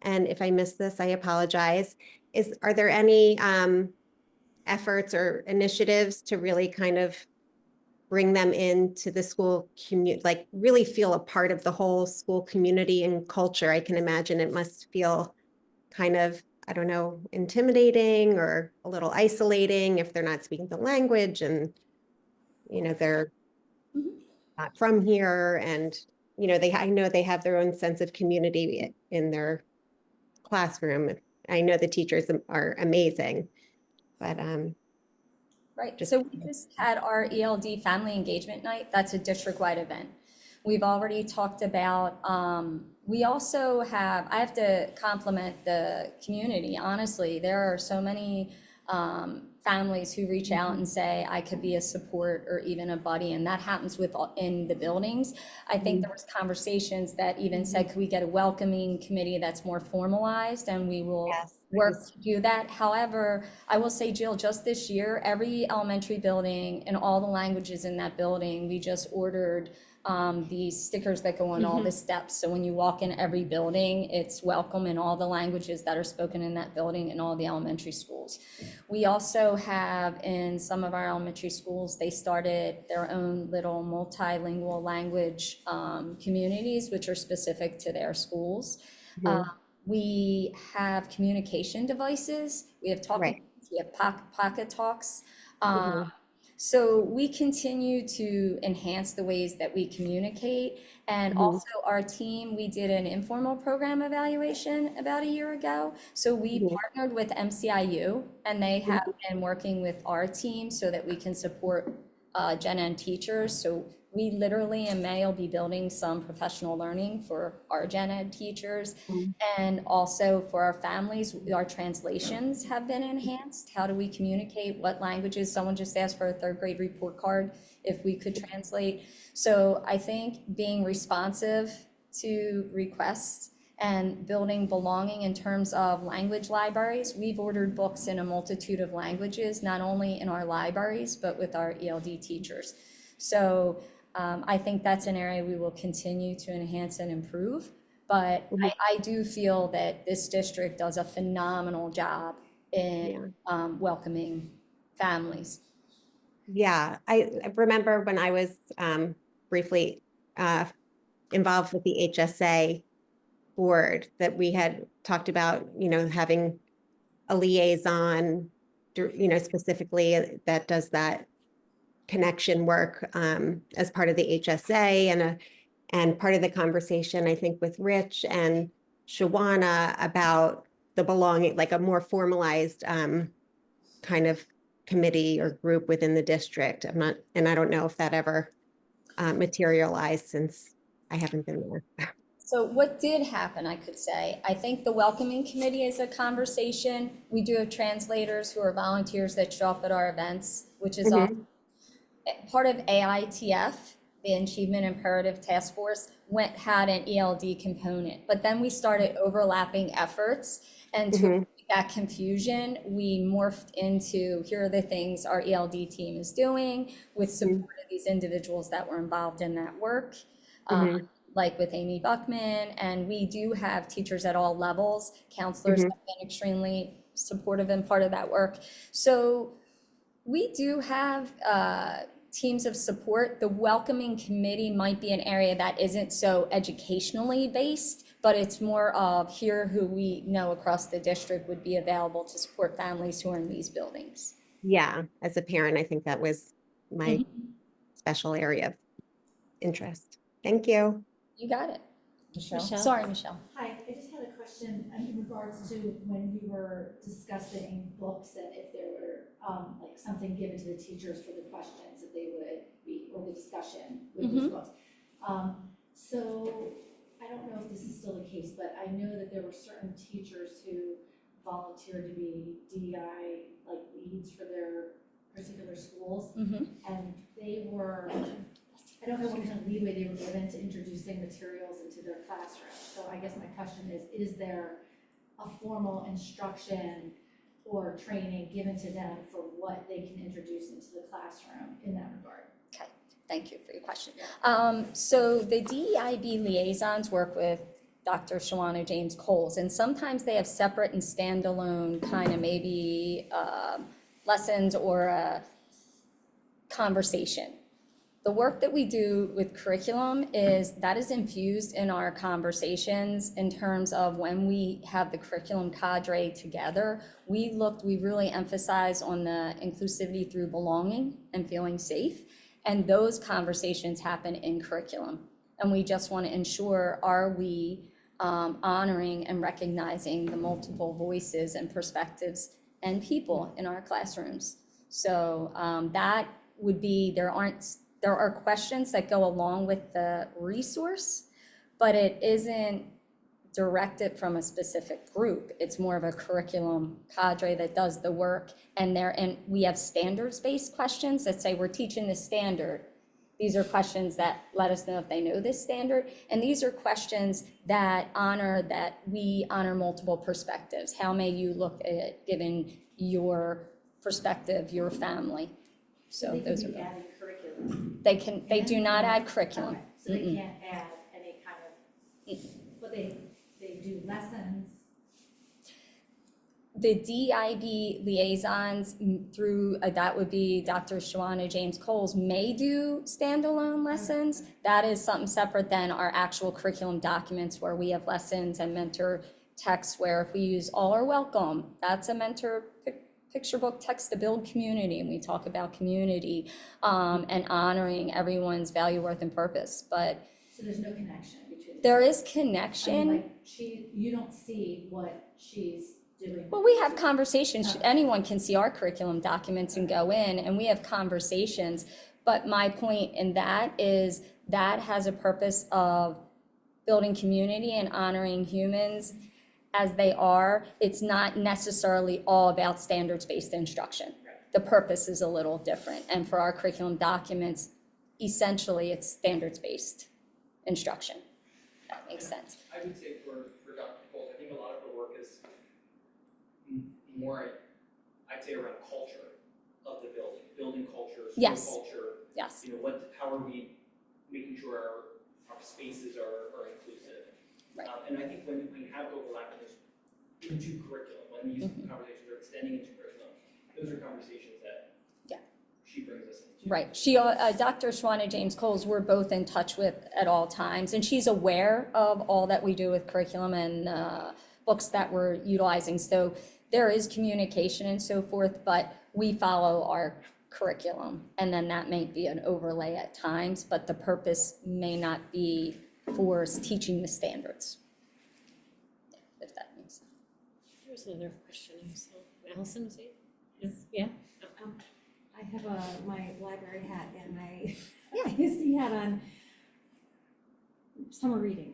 and if I missed this, I apologize. Are there any efforts or initiatives to really kind of bring them into the school community, like really feel a part of the whole school community and culture. I can imagine it must feel kind of, I don't know, intimidating or a little isolating if they're not speaking the language and, they're not from here. And, I know they have their own sense of community in their classroom. I know the teachers are amazing, but Right, just, so we just had our ELD Family Engagement Night. That's a district-wide event. We've already talked about, we also have, I have to compliment the community, honestly. There are so many families who reach out and say, I could be a support or even a buddy, and that happens in the buildings. I think there was conversations that even said, could we get a welcoming committee that's more formalized, and we will yes, work to do that. However, I will say, Jill, just this year, every elementary building and all the languages in that building, we just ordered these stickers that go on all the steps. So when you walk in every building, it's welcome in all the languages that are spoken in that building in all the elementary schools. We also have in some of our elementary schools, they started their own little multilingual language communities, which are specific to their schools. We have communication devices. We have talking, right. we have pocket talks. Mhm. So we continue to enhance the ways that we communicate. And Mhm. also our team, we did an informal program evaluation about a year ago. So we Mhm. partnered with MCIU, and they have been working with our team so that we can support Gen Ed teachers. So we literally in May will be building some professional learning for our Gen Ed teachers. Mhm. And also for our families, our translations have been enhanced. How do we communicate? What languages? Someone just asked for a third grade report card, if we could translate. So I think being responsive to requests and building belonging in terms of language libraries. We've ordered books in a multitude of languages, not only in our libraries, but with our ELD teachers. So I think that's an area we will continue to enhance and improve. But Mhm. I do feel that this district does a phenomenal job in welcoming families. Yeah, I remember when I was briefly uh, involved with the HSA board that we had talked about, having a liaison, specifically that does that connection work as part of the HSA and part of the conversation, I think, with Rich and Shawana about the belonging, like a more formalized kind of committee or group within the district. And I don't know if that ever materialized since I haven't been there. So what did happen, I could say, I think the welcoming committee is a conversation. We do have translators who are volunteers that show up at our events, which is all part of AITF, the Achievement Imperative Task Force, had an ELD component. But then we started overlapping efforts, and to avoid that confusion, we morphed into, here are the things our ELD team is doing with support of these individuals that were involved in that work. Like with Amy Buckman, and we do have teachers at all levels. Counselors have been extremely supportive and part of that work. So we do have teams of support. The welcoming committee might be an area that isn't so educationally based, but it's more of here who we know across the district would be available to support families who are in these buildings. Yeah, as a parent, I think that was my special area of interest. Thank you. You got it. Michelle? Sorry, Michelle. Hi, I just had a question in regards to when you were discussing books and if there were, like something given to the teachers for the questions that they would be, or the discussion with these books. So I don't know if this is still the case, but I know that there were certain teachers who volunteered to be DEI like leads for their particular schools. And they were, I don't know what kind of leeway they were given to introducing materials into their classroom. So I guess my question is there a formal instruction or training given to them for what they can introduce into the classroom in that regard? Okay, thank you for your question. So the DEIB liaisons work with Dr. Shawana James Coles, and sometimes they have separate and standalone kind of maybe lessons or a conversation. The work that we do with curriculum is that is infused in our conversations in terms of when we have the curriculum cadre together. We really emphasize on the inclusivity through belonging and feeling safe. And those conversations happen in curriculum. And we just want to ensure, are we honoring and recognizing the multiple voices and perspectives and people in our classrooms? So that would be, there are questions that go along with the resource, but it isn't directed from a specific group. It's more of a curriculum cadre that does the work, and we have standards-based questions that say we're teaching this standard. These are questions that let us know if they know this standard, and these are questions that we honor multiple perspectives. How may you look at it given your perspective, your family? So those are. Adding curriculum. They do not add curriculum. Okay, so they can't add any kind of, but they do lessons. The DIB liaisons through, that would be Dr. Shawana James Coles, may do standalone lessons. That is something separate than our actual curriculum documents where we have lessons and mentor texts where if we use all are welcome, that's a mentor picture book text to build community, and we talk about community and honoring everyone's value, worth, and purpose. But So there's no connection between. there is I mean, connection. like, you don't see what she's doing. Well, we have conversations. Anyone can see our curriculum documents and go in, and we have conversations. But my point in that is that has a purpose of building community and honoring humans as they are. It's not necessarily all about standards-based instruction. The purpose is a little different. And for our curriculum documents, essentially it's standards-based instruction. That makes sense. I would say for Dr. Coles, I think a lot of her work is more, I'd say, around culture of the building culture, school Yes. culture. Yes. You know, how are we making sure our spaces are inclusive? Right. And I think when we have overlap into curriculum, when these conversations are extending into curriculum, those are conversations that she brings us into. Right. Dr. Shawana James Coles, we're both in touch with at all times, and she's aware of all that we do with curriculum and books that we're utilizing. So there is communication and so forth, but we follow our curriculum, and then that may be an overlay at times, but the purpose may not be for teaching the standards, if that makes sense. There was another question I saw. Allison, was it? Yeah? I have my library hat and my IUC hat on. Summer reading.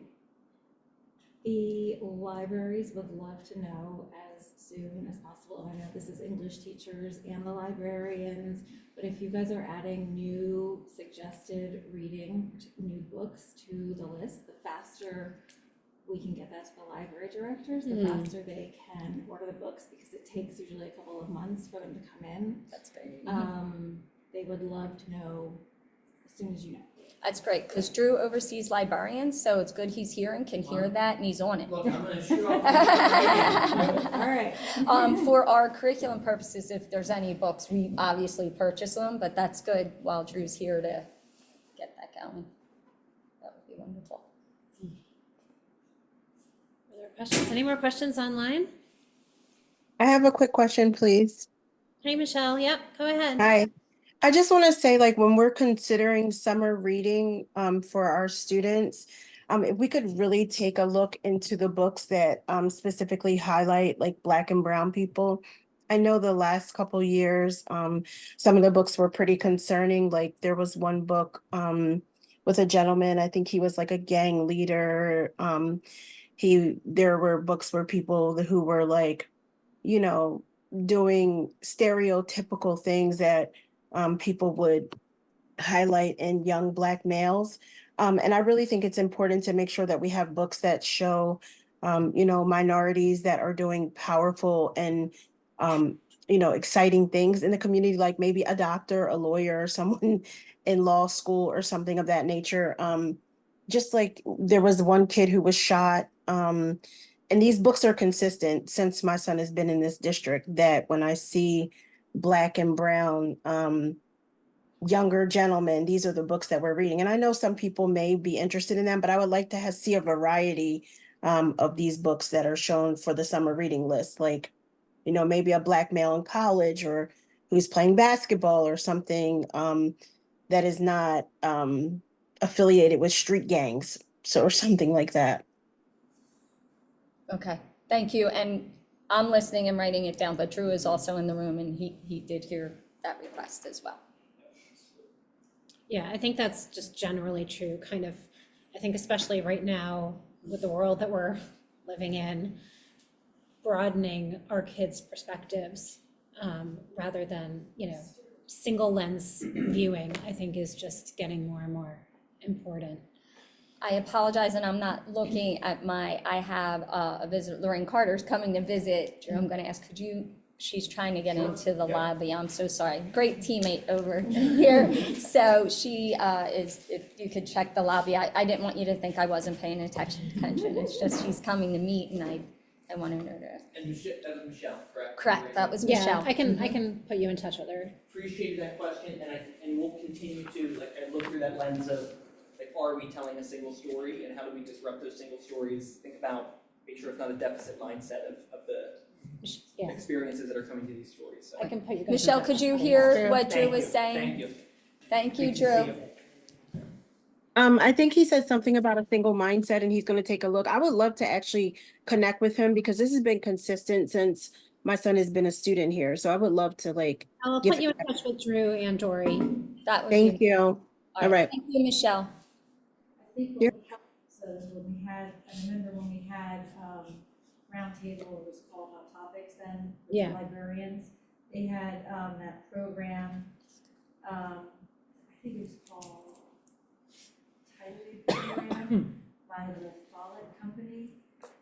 The libraries would love to know as soon as possible, and I know this is English teachers and the librarians, but if you guys are adding new suggested reading, new books to the list, the faster we can get that to the library directors, the faster they can order the books, because it takes usually a couple of months for them to come in. That's great. They would love to know as soon as you know. That's great, because Drew oversees librarians, so it's good he's here and can hear that, and he's on it. Look, I'm gonna shoot off. All right. For our curriculum purposes, if there's any books, we obviously purchase them, but that's good while Drew's here to get that going. That would be wonderful. Are there questions? Any more questions online? I have a quick question, please. Hey, Michelle. Yep, go ahead. Hi. I just want to say, like, when we're considering summer reading for our students, if we could really take a look into the books that specifically highlight like Black and Brown people. I know the last couple years, some of the books were pretty concerning. Like there was one book with a gentleman, I think he was like a gang leader. There were books where people who were like, you know, doing stereotypical things that people would highlight in young Black males. And I really think it's important to make sure that we have books that show, you know, minorities that are doing powerful and, you know, exciting things in the community, like maybe a doctor, a lawyer, or someone in law school or something of that nature. Just like there was one kid who was shot. And these books are consistent since my son has been in this district, that when I see Black and Brown younger gentlemen, these are the books that we're reading. And I know some people may be interested in them, but I would like to see a variety of these books that are shown for the summer reading list, like, you know, maybe a Black male in college or who's playing basketball or something that is not affiliated with street gangs, so or something like that. Okay, thank you. And I'm listening and writing it down, but Drew is also in the room and he did hear that request as well. Yeah, I think that's just generally true, kind of, I think especially right now with the world that we're living in, broadening our kids' perspectives rather than, you know, single lens viewing, I think is just getting more and more important. I apologize, and I'm not looking at I have a visitor, Lorraine Carter's coming to visit. Drew, I'm gonna ask, she's trying to get into the lobby, I'm so sorry. Great teammate over here. So she is, if you could check the lobby, I didn't want you to think I wasn't paying attention. It's just she's coming to meet and I wanted her to. And that was Michelle, correct? Correct, that was Yeah, Michelle. I can put you in touch with her. Appreciated that question, and we'll continue to, like, I look through that lens of, like, are we telling a single story, and how do we disrupt those single stories? Think about, make sure it's not a deficit mindset of the Yeah, experiences that are coming to these stories, so. I can put you guys in Michelle, touch. could you hear what Drew Thank was you, saying? Thank you. Thank you, Good to see Drew. you. I think he said something about a single mindset and he's going to take a look. I would love to actually connect with him because this has been consistent since my son has been a student here. So I would love to like, I'll give put you in touch with Drew and Dorie. That would thank be, you. All right. thank you, Michelle. I think Yeah. what we had, so when we had, I remember when we had, roundtable, it was called Hot Topics then, with Yeah. the librarians, they had, that program, I think it was called Titled Program by the Follett Company,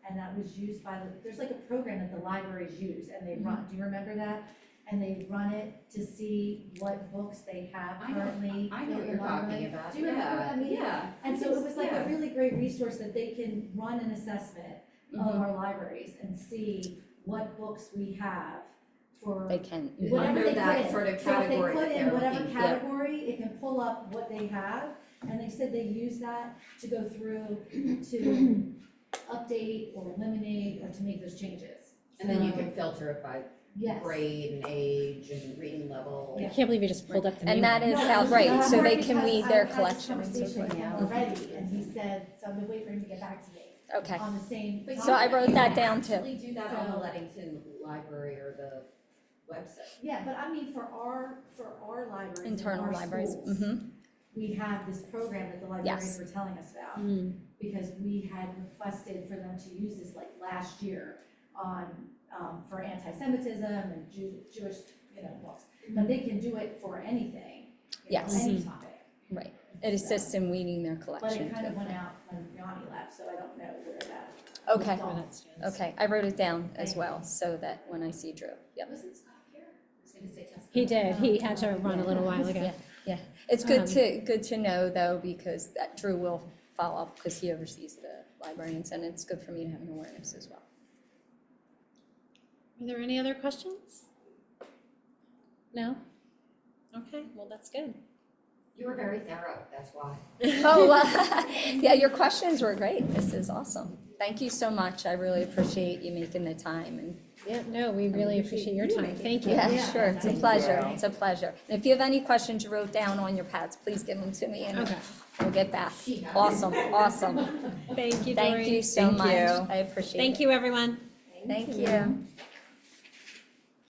and that was used by there's like a program that the libraries use, and they run, do you remember that? And they run it to see what books they have I know- currently. I know what in you're the talking library. about. Do you remember what I mean? Yeah. And so it was like Yeah. a really great resource that they can run an assessment of our libraries and see what books we have for They can. whatever Under they that put in. sort of So if they category put that in they're whatever looking- category, it can pull up what they have, and they said they use that to go through to update or eliminate or to make those changes. And then you So, can filter it by yes. grade and age and reading level. I can't believe you just pulled up the name. And that is No, how, it right, was so they because can read I their had this collection and so conversation forth. with him already, and he said, so I'm waiting for him to get back to me Okay, on the same. But So I wrote you that can down too. actually do that on the So- Leadington Library or the website. Yeah, but I mean, for our libraries and internal our libraries, schools, mm-hmm, we have this program that the librarians Yes. were telling us about. Mm. Because we had requested for them to use this like last year on, for anti-Semitism and Jewish, books. But they can do it for anything, Yes. any topic. right. It assists in weeding their But collection it kind of too. went out when Yanni left, so I don't know where that. Okay, Where that stands. okay, I wrote it down as Thank well, so that when I see Drew, yep. Wasn't Scott here? I was gonna say Scott. He did, he had to run a little while ago. Yeah. It's good to know though, because that Drew will follow up, because he oversees the librarians, and it's good for me to have an awareness as well. Are there any other questions? No? Okay, well, that's good. You were very thorough, that's why. Oh, well, yeah, your questions were great. This is awesome. Thank you so much. I really appreciate you making the time and Yeah, no, we really appreciate your time. Thank you. yeah, sure, it's a pleasure. It's a pleasure. And if you have any questions you wrote down on your pads, please give them to me and Okay. we'll get back. She has. Awesome, awesome. Thank you, Thank Dorie. you so Thank much. you. I appreciate it. Thank you, everyone. Thank you.